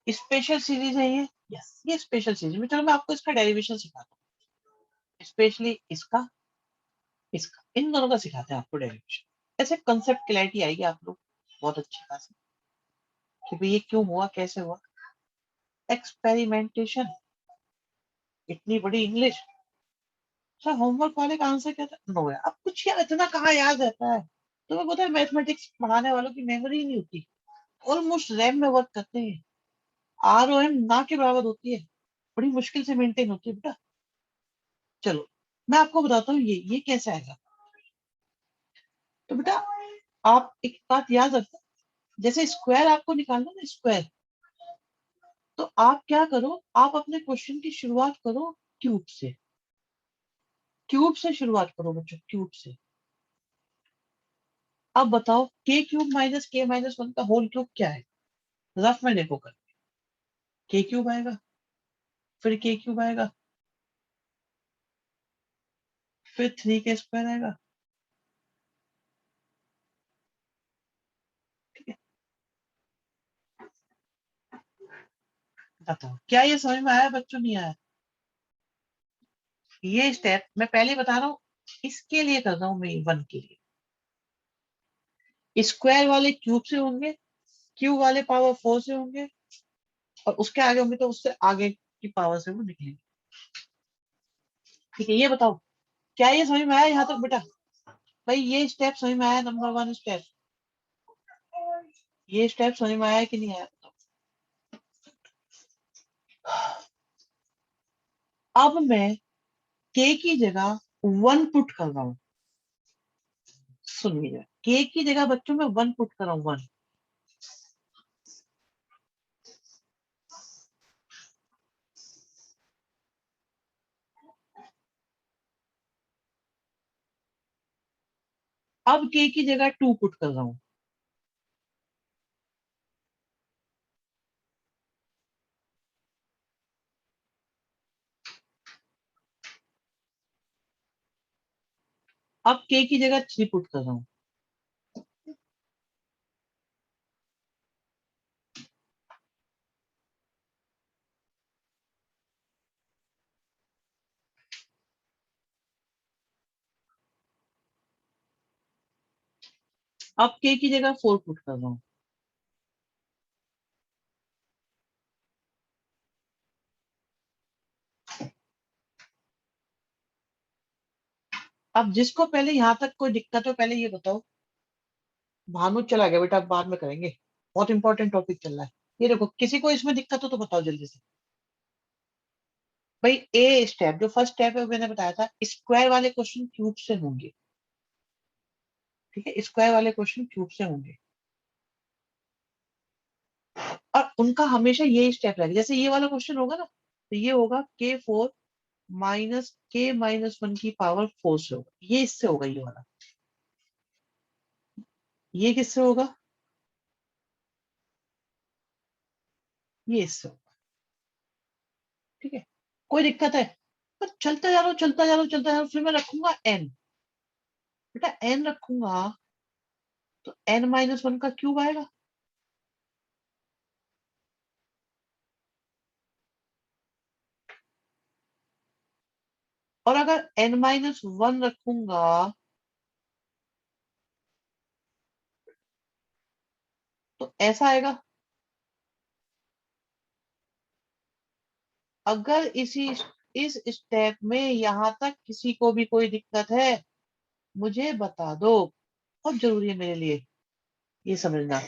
स्पेशल सीरीज है ये। यस, ये स्पेशल सीरीज में, चलो मैं आपको इसका डेरिवेशन सिखाता हूँ। स्पेशली इसका, इन दोनों का सिखाते हैं आपको डेरिवेशन। ऐसे कंसेप्ट क्लैरिटी आएगी आप लोग बहुत अच्छी खासी कि भाई ये क्यों हुआ, कैसे हुआ। एक्सपेरिमेंटेशन, इतनी बड़ी इंग्लिश। सर होमवर्क वाले का आंसर क्या था? नो यार, अब कुछ यार इतना कहाँ याद रहता है। तुम्हें पता है मैथमेटिक्स पढ़ाने वालों की मेमोरी ही नहीं होती, ऑलमोस्ट रैम में वर्क करते हैं। ROM ना के बराबर होती है, बड़ी मुश्किल से मेंटेन होती है बेटा। चलो मैं आपको बताता हूँ ये कैसे आएगा। तो बेटा आप एक बात याद रखो, जैसे स्क्वायर आपको निकालना ना स्क्वायर, तो आप क्या करो, आप अपने क्वेश्चन की शुरुआत करो क्यूब से। क्यूब से शुरुआत करो बच्चों, क्यूब से। अब बताओ के क्यूब माइनस के माइनस वन का होल क्यूब क्या है? रफ में देखो कर, के क्यूब आएगा, फिर के क्यूब आएगा, फिर 3 के स्क्वायर आएगा। ठीक है, बताओ क्या ये समझ में आया बच्चों, नहीं आया? ये स्टेप मैं पहले बता रहा हूँ, इसके लिए कर रहा हूँ मैं, वन के लिए। स्क्वायर वाले क्यूब से होंगे, क्यूब वाले पावर 4 से होंगे, और उसके आगे होंगे तो उससे आगे की पावर से वो निकलेंगे। ठीक है, ये बताओ क्या ये समझ में आया यहाँ तक बेटा? भाई ये स्टेप समझ में आया, नंबर 1 स्टेप। ये स्टेप समझ में आया कि नहीं आया बताओ? अब मैं के की जगह 1 पुट कर रहा हूँ। सुनिए, के की जगह बच्चों में 1 पुट कर रहा हूँ, 1। अब के की जगह 2 पुट कर रहा हूँ। अब के की जगह 3 पुट कर रहा हूँ। अब के की जगह 4 पुट कर रहा हूँ। अब जिसको पहले यहां तक कोई दिक्कत हो पहले ये बताओ। भानु चला गया बेटा, अब बाद में करेंगे, बहुत इंपॉर्टेंट टॉपिक चल रहा है। ये देखो, किसी को इसमें दिक्कत हो तो बताओ जल्दी से। भाई ए स्टेप, जो फर्स्ट स्टेप है, मैंने बताया था स्क्वायर वाले क्वेश्चन क्यूब से होंगे। ठीक है, स्क्वायर वाले क्वेश्चन क्यूब से होंगे, और उनका हमेशा ये स्टेप रहेगा। जैसे ये वाला क्वेश्चन होगा ना, तो ये होगा K4 माइनस K-1 की पावर 4 से होगा, ये इससे होगा ये वाला। ये किससे होगा? ये इससे होगा। ठीक है, कोई दिक्कत है? पर चलता जा रहा हूँ, चलता जा रहा हूँ, चलता जा रहा हूँ, फिर मैं रखूंगा n। बेटा n रखूंगा तो n-1 का क्यूब आएगा। और अगर n-1 रखूंगा तो ऐसा आएगा। अगर इस स्टेप में यहां तक किसी को भी कोई दिक्कत है, मुझे बता दो, बहुत जरूरी है मेरे लिए ये समझना।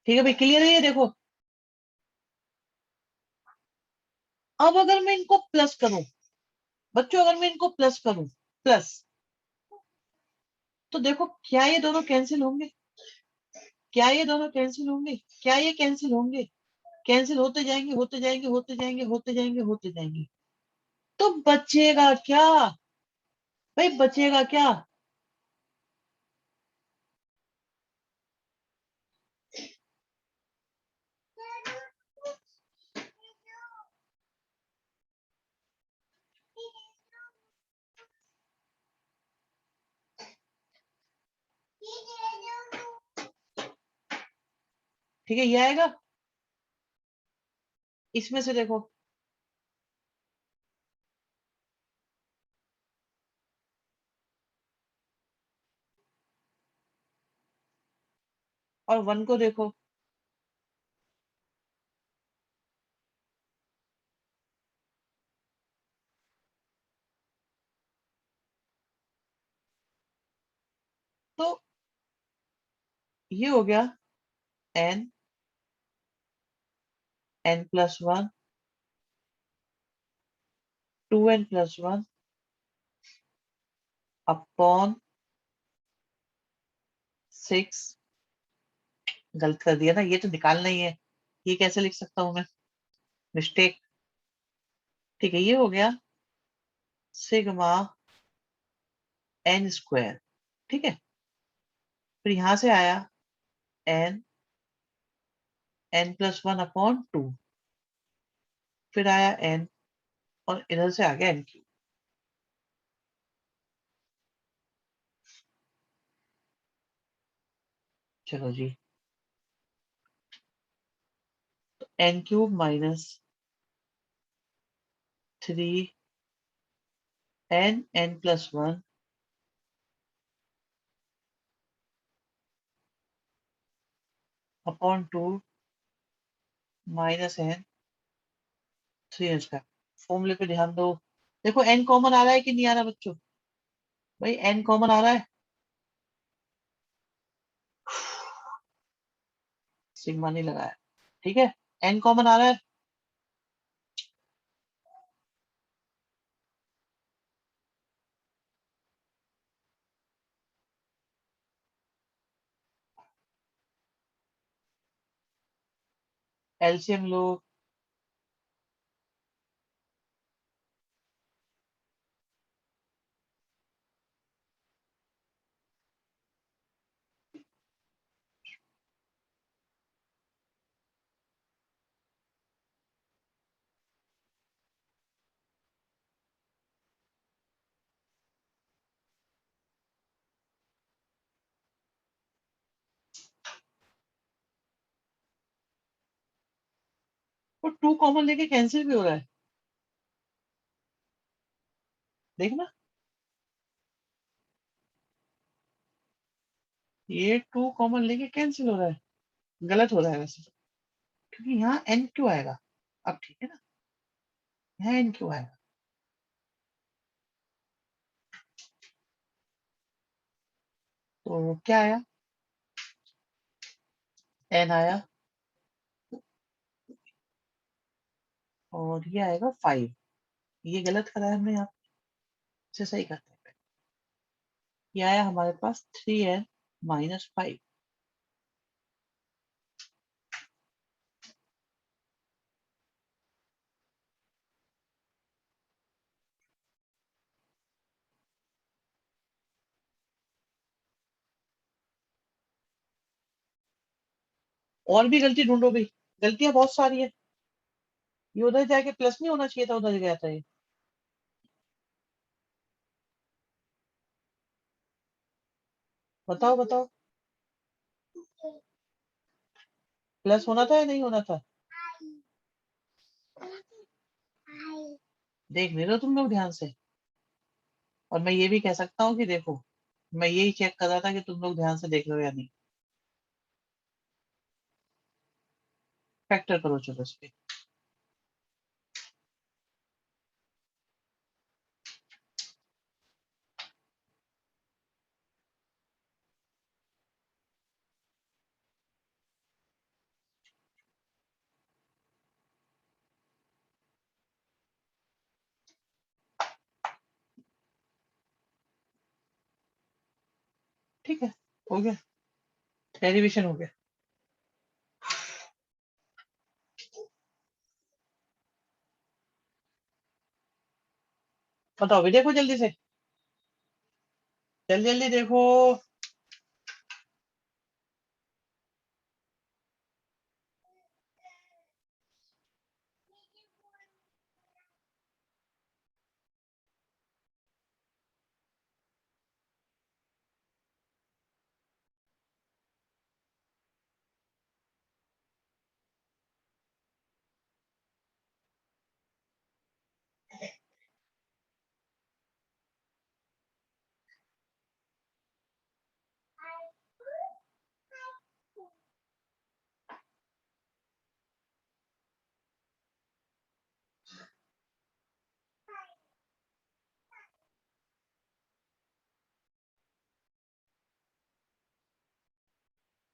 ठीक है भाई, क्लियर है ये देखो। अब अगर मैं इनको प्लस करूं बच्चों, अगर मैं इनको प्लस करूं, प्लस, तो देखो क्या ये दोनों कैंसिल होंगे? क्या ये दोनों कैंसिल होंगे? क्या ये कैंसिल होंगे? कैंसिल होते जाएंगे, होते जाएंगे, होते जाएंगे, होते जाएंगे, होते जाएंगे। तो बचेगा क्या? भाई बचेगा क्या? ठीक है, ये आएगा। इसमें से देखो, और 1 को देखो, तो ये हो गया n, n+1, 2n+1 अपॉन 6। गलत कर दिया ना, ये तो निकालना ही है। ये कैसे लिख सकता हूं मैं? मिस्टेक। ठीक है, ये हो गया सिग्मा n²। ठीक है, फिर यहां से आया n, n+1/2, फिर आया n, और इधर से आ गया n³। चलो जी, तो n³ -3 n+1 upon 2 -n 3 n²। फॉर्मूले पे ध्यान दो। देखो n कॉमन आ रहा है कि नहीं आ रहा बच्चों? भाई n कॉमन आ रहा है, सिग्मा नहीं लगाया। ठीक है, n कॉमन आ रहा है। एलसीएम लो। और 2 कॉमन लेके कैंसिल भी हो रहा है, देखना। ये 2 कॉमन लेके कैंसिल हो रहा है, गलत हो रहा है वैसे तो, क्योंकि यहाँ n क्यों आएगा? अब ठीक है ना, यहाँ n क्यों आएगा? तो क्या आया? n आया, और ये आएगा 5। ये गलत करा है हमने, यहाँ से सही करते हैं। ये आया हमारे पास 3n-5। और भी गलती ढूंढो भाई, गलतियां बहुत सारी है। ये उधर जाके प्लस नहीं होना चाहिए था, उधर गया था ये। बताओ बताओ, प्लस होना था या नहीं होना था? देख ले रहे हो तुम लोग ध्यान से। और मैं ये भी कह सकता हूँ कि देखो, मैं यही चेक कर रहा था कि तुम लोग ध्यान से देख रहे हो या नहीं। फैक्टर करो चलो इस पे। ठीक है, हो गया, डेरिवेशन हो गया। बताओ भी, देखो जल्दी से, जल्दी जल्दी देखो।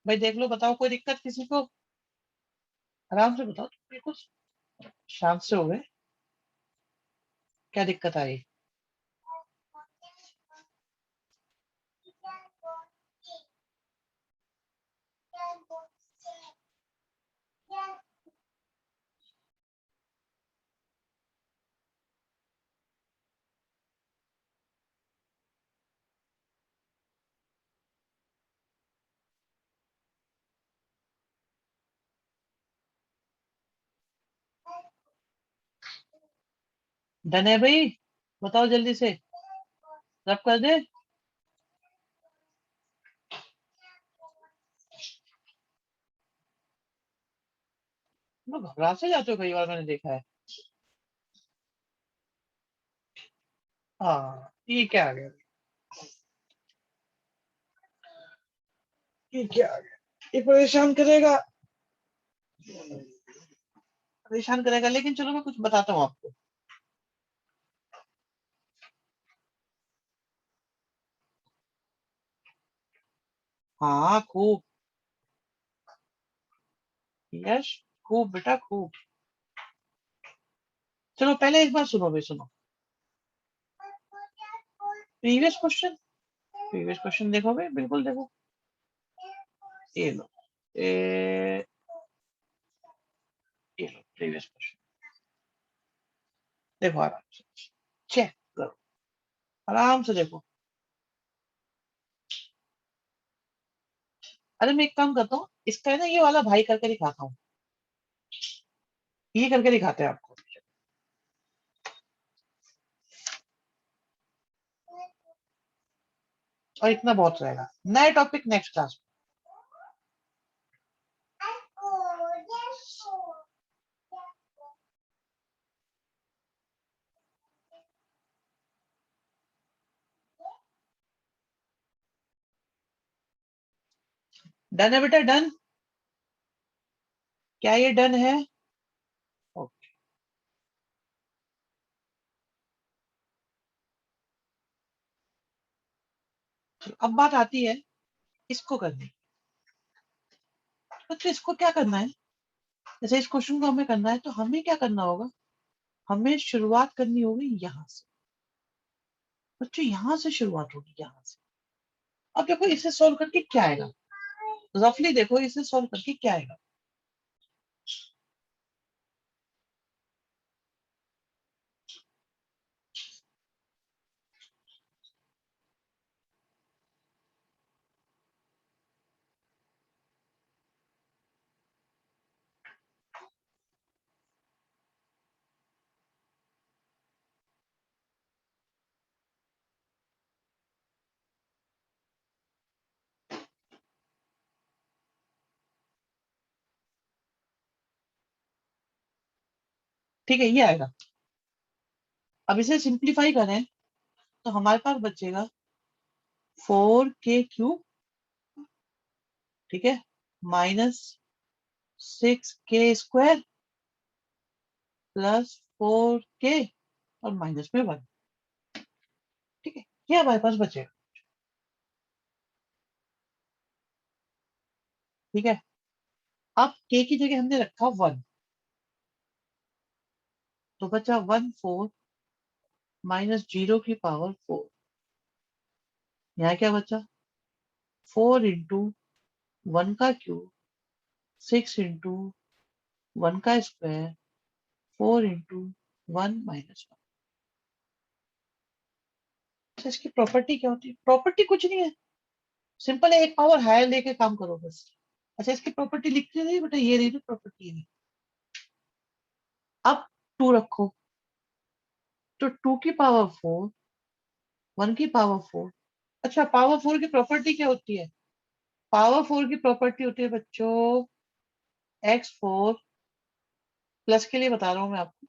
भाई देख लो, बताओ कोई दिक्कत किसी को? आराम से बताओ, तुम बिल्कुल शांत से हो गए, क्या दिक्कत आई? डन है भाई, बताओ जल्दी से, रब कर दे। तुम लोग घबरा से जाते हो कई बार, मैंने देखा है। हाँ, ये क्या आ गया? ये क्या आ गया? ये परेशान करेगा, परेशान करेगा, लेकिन चलो मैं कुछ बताता हूँ आपको। हाँ खूब, यश, खूब बेटा खूब। चलो पहले एक बार सुनो भाई, सुनो प्रीवियस क्वेश्चन। प्रीवियस क्वेश्चन देखो भाई, बिल्कुल देखो। ये लो, ये ये लो प्रीवियस क्वेश्चन, देखो आराम से, चेक करो, आराम से देखो। अरे मैं एक काम करता हूँ, इसका है ना ये वाला भाई करके दिखाता हूँ, ये करके दिखाते हैं आपको, और इतना बहुत रहेगा। नए टॉपिक नेक्स्ट क्लास में। डन है बेटा, डन? क्या ये डन है? ओके। अब बात आती है इसको करने की। तो इसको क्या करना है? जैसे इस क्वेश्चन को हमें करना है, तो हमें क्या करना होगा? हमें शुरुआत करनी होगी यहाँ से। बच्चों यहाँ से शुरुआत होगी, यहाँ से। अब देखो इसे सॉल्व करके क्या आएगा, रफली देखो इसे सॉल्व करके क्या आएगा। ठीक है, ये आएगा। अब इसे सिंप्लीफाई करें तो हमारे पास बचेगा 4k क्यूब, ठीक है, -6k² +4k और माइनस में 1। ठीक है, ये हमारे पास बचेगा। ठीक है, अब k की जगह हमने रखा 1, तो बचा 1 4 -0 की पावर 4। यहाँ क्या बचा? 4 × 1 का क्यूब, 6 × 1 का स्क्वायर, 4 × 1 - 1। अच्छा, इसकी प्रॉपर्टी क्या होती है? प्रॉपर्टी कुछ नहीं है, सिंपल है, एक पावर हायर लेके काम करो बस। अच्छा, इसकी प्रॉपर्टी लिखते नहीं बेटा, ये रही ना प्रॉपर्टी है। अब 2 रखो, तो 2 की पावर 4, 1 की पावर 4। अच्छा, पावर 4 की प्रॉपर्टी क्या होती है? पावर 4 की प्रॉपर्टी होती है बच्चों, x4, प्लस के लिए बता रहा हूं मैं आपको,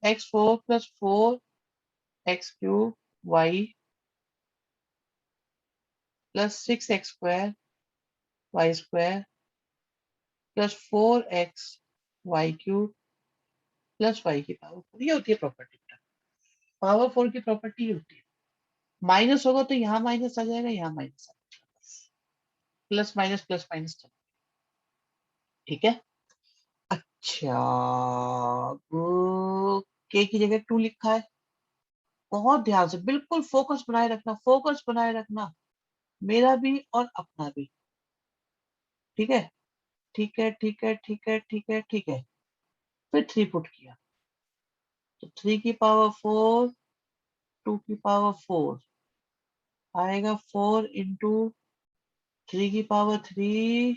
x4 + 4 x³ y +6 x² y² + 4 x y³ +y की पावर 4। ये होती है प्रॉपर्टी। पावर 4 की प्रॉपर्टी होती है। माइनस होगा तो यहाँ माइनस आ जाएगा, यहाँ माइनस आ जाएगा, प्लस माइनस। ठीक है। अच्छा, के की जगह 2 लिखा है। बहुत ध्यान से, बिल्कुल फोकस बनाए रखना, फोकस बनाए रखना, मेरा भी और अपना भी। ठीक है, ठीक है, ठीक है, ठीक है, ठीक है, ठीक है। फिर 3 पुट किया, तो 3 की पावर 4, 2 की पावर 4 आएगा, 4 × 3 की पावर 3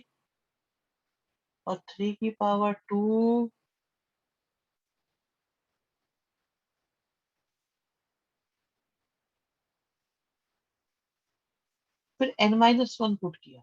और 3 की पावर 2, फिर n-1 पुट किया,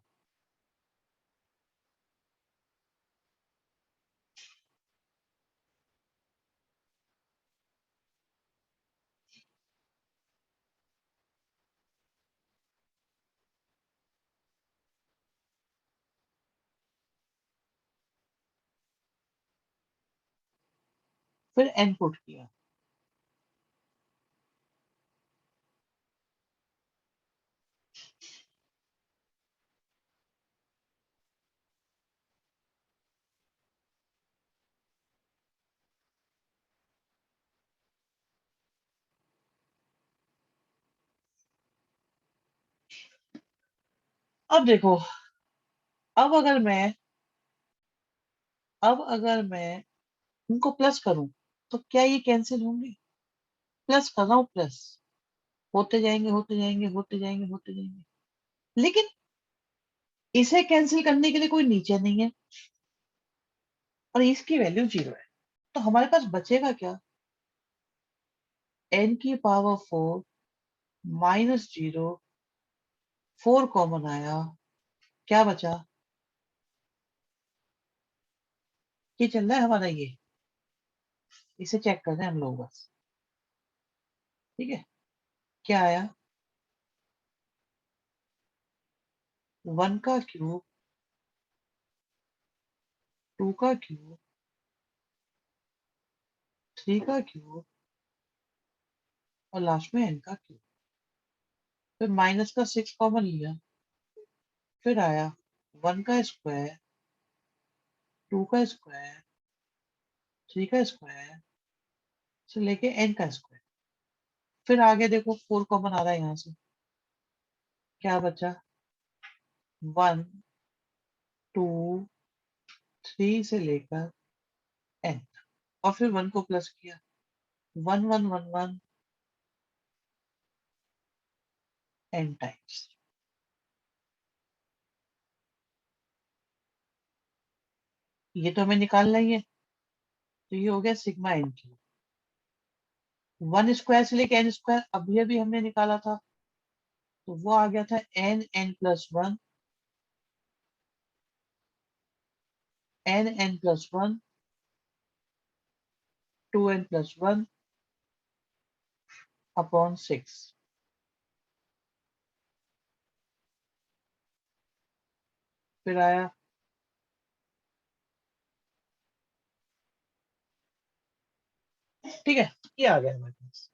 फिर n पुट किया। अब देखो, अब अगर मैं अब अगर मैं इनको प्लस करूं तो क्या ये कैंसिल होंगे? प्लस कर रहा हूं, प्लस होते जाएंगे, होते जाएंगे, होते जाएंगे, होते जाएंगे, लेकिन इसे कैंसिल करने के लिए कोई नीचे नहीं है और इसकी वैल्यू 0 है, तो हमारे पास बचेगा क्या? n की पावर 4 -0, 4 कॉमन आया, क्या बचा? ये चल रहा है हमारा, ये इसे चेक कर रहे हैं हम लोग बस। ठीक है, क्या आया? 1 का क्यूब, 2 का क्यूब, 3 का क्यूब और लास्ट में n का क्यूब। फिर माइनस का 6 कॉमन लिया, फिर आया 1 का स्क्वायर, 2 का स्क्वायर, 3 का स्क्वायर से लेके n का स्क्वायर। फिर आगे देखो 4 कॉमन आ रहा है यहाँ से, क्या बचा? 1, 2, 3 से लेकर n, और फिर 1 को प्लस किया, 1 1 1 1 n टाइम्स। ये तो हमें निकालना ही है, तो ये हो गया सिग्मा n क्यूब। 1 स्क्वायर से लेके n स्क्वायर अभी अभी हमने निकाला था, तो वो आ गया था n+1, n+1, 2n+1 अपॉन 6। फिर आया ठीक है, ये आ गया हमारे पास।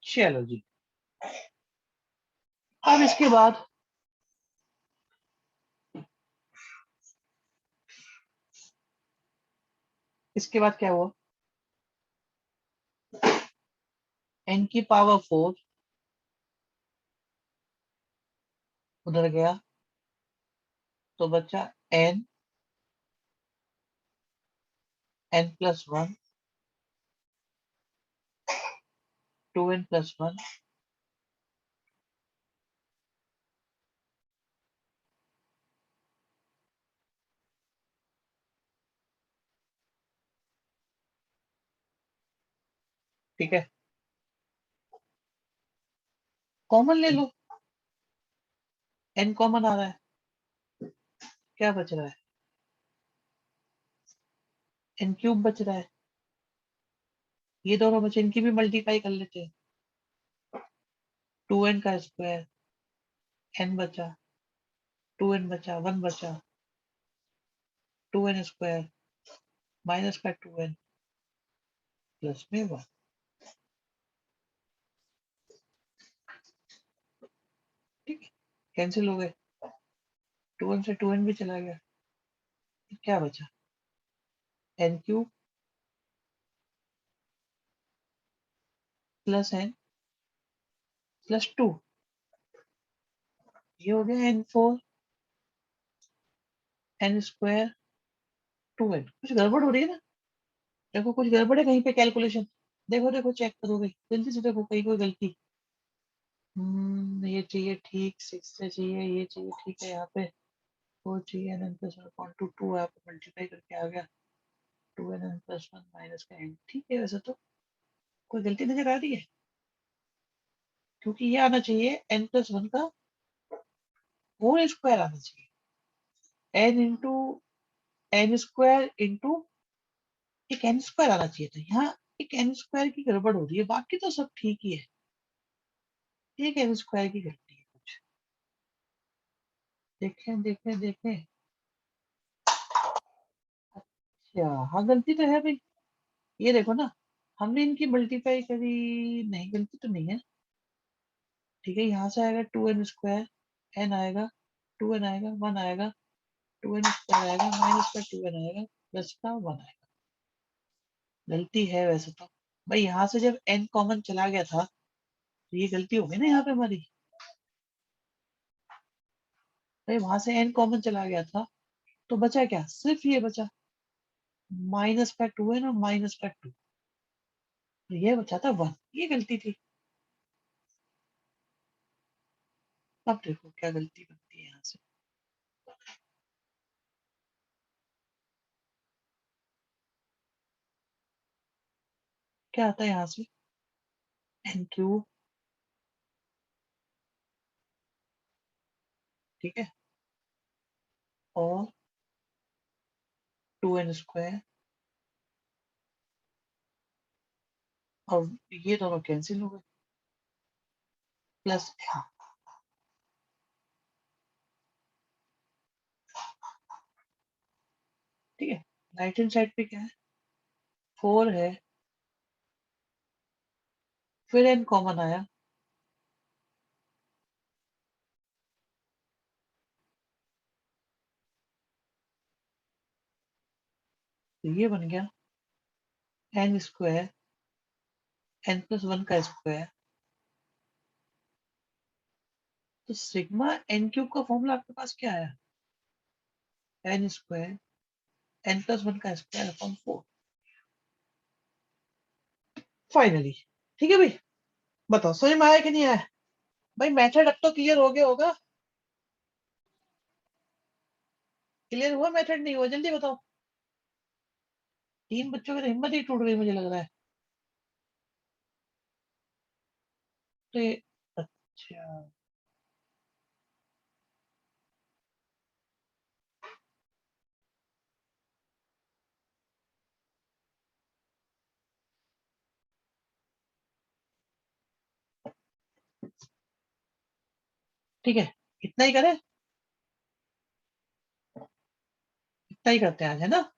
चलो जी, अब इसके बाद क्या हुआ? n की पावर 4 उधर गया, तो बचा n, n+1, 2n+1। ठीक है, कॉमन ले लो, n कॉमन आ रहा है, क्या बच रहा है? n³ बच रहा है। ये दोनों बचे, इनकी भी मल्टीप्लाई कर लेते हैं। 2n का स्क्वायर, n बचा, 2n बचा, 1 बचा, 2n स्क्वायर, माइनस का 2n प्लस में 1। ठीक है, कैंसिल हो गए, 2n से 2n भी चला गया, तो क्या बचा, n cube plus n plus 2, ये हो गया n4 n स्क्वायर 2n। कुछ गड़बड़ हो रही है ना, देखो कुछ गड़बड़ है कहीं पे कैलकुलेशन, देखो देखो चेक करोगे जल्दी से, देखो कहीं कोई गलती। ये चाहिए ठीक 6 से चाहिए, ये चाहिए ठीक है, यहाँ पे 4 चाहिए, n प्लस 1/2 यहाँ पे मल्टीप्लाई करके आ गया 2n प्लस 1 माइनस का n। ठीक है, वैसे तो कोई गलती नजर आ रही है, क्योंकि ये आना चाहिए n प्लस 1 का होल स्क्वायर आना चाहिए, n into n square into एक n स्क्वायर आना चाहिए था, यहाँ एक n स्क्वायर की गड़बड़ हो रही है, बाकी तो सब ठीक ही है, एक n स्क्वायर की गलती है कुछ। देखें देखें देखें, अच्छा हाँ गलती तो है भाई, ये देखो ना, हमने इनकी मल्टीप्लाई करी, नहीं गलती तो नहीं है। ठीक है, यहाँ से आएगा 2n स्क्वायर, n आएगा 2n आएगा 1 आएगा 2n स्क्वायर आएगा माइनस का 2n आएगा प्लस का 1 आएगा। गलती है वैसे तो भाई, यहाँ से जब n कॉमन चला गया था तो ये गलती हो गई ना यहाँ पे हमारी, भाई वहां से n कॉमन चला गया था तो बचा क्या, सिर्फ ये बचा माइनस का 2n और माइनस का 2, तो ये बचा था 1, ये गलती थी। अब देखो क्या गलती बनती है यहाँ से, क्या आता है यहाँ से, n क्यूब, ठीक है, और 2n स्क्वायर, और ये दोनों कैंसिल हो गए, प्लस हाँ, ठीक है, राइट हैंड साइड पे क्या है, 4 है, फिर n कॉमन आया, तो ये बन गया n स्क्वायर n प्लस 1 का स्क्वायर, तो सिग्मा n क्यूब का फॉर्मूला आपके पास क्या है, n स्क्वायर n प्लस 1 का स्क्वायर अपॉन 4। फाइनली ठीक है भाई, बताओ समझ में आया कि नहीं आया, भाई मेथड अब तो क्लियर हो गया होगा, क्लियर हुआ मेथड नहीं हुआ, जल्दी बताओ, तीन बच्चों की तो हिम्मत ही टूट गई मुझे लग रहा है। तो अच्छा ठीक है, इतना ही करें, इतना ही करते हैं आज, है ना।